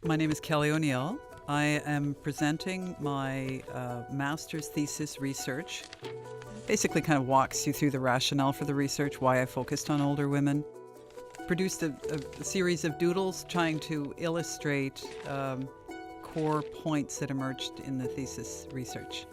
My name is Kelly O'Neill. I am presenting my master's thesis research. Basically kind of walks you through the rationale for the research, why I focused on older women. Produced a series of doodles trying to illustrate core points that emerged in the thesis research.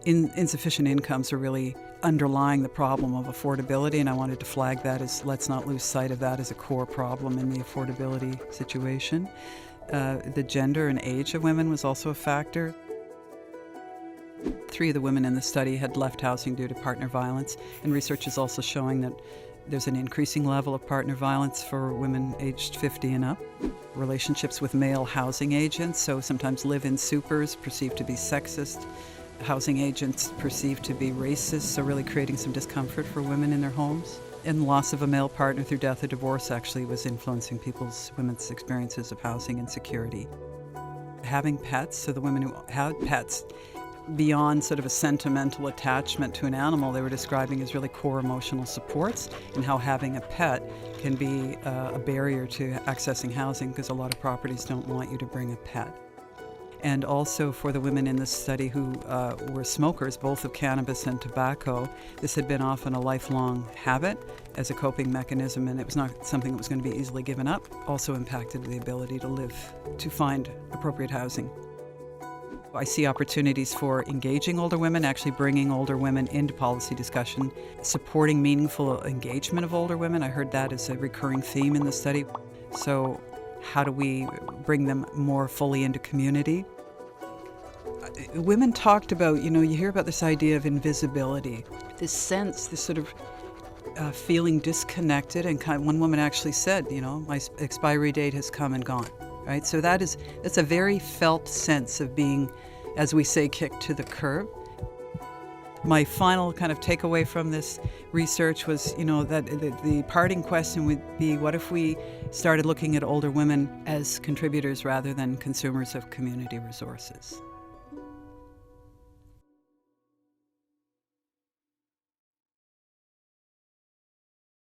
Insufficient incomes are really underlying the problem of affordability, and I wanted to flag that as let's not lose sight of that as a core problem in the affordability situation. The gender and age of women was also a factor. 3 of the women in the study had left housing due to partner violence, and research is also showing that there's an increasing level of partner violence for women aged 50 and up. Relationships with male housing agents, so sometimes live-in supers perceived to be sexist, housing agents perceived to be racist, so really creating some discomfort for women in their homes. And loss of a male partner through death or divorce actually was influencing women's experiences of housing insecurity. Having pets, so the women who had pets, beyond sort of a sentimental attachment to an animal, they were describing as really core emotional supports, and how having a pet can be a barrier to accessing housing because a lot of properties don't want you to bring a pet. And also for the women in this study who were smokers, both of cannabis and tobacco, this had been often a lifelong habit as a coping mechanism, and it was not something that was going to be easily given up. Also impacted the ability to find appropriate housing. I see opportunities for engaging older women, actually bringing older women into policy discussion, supporting meaningful engagement of older women. I heard that as a recurring theme in the study. So how do we bring them more fully into community? Women talked about, you hear about this idea of invisibility, this sense, this sort of feeling disconnected, and one woman actually said, my expiry date has come and gone, right? So that's a very felt sense of being, as we say, kicked to the curb. My final kind of takeaway from this research was, that the parting question would be, what if we started looking at older women as contributors rather than consumers of community resources?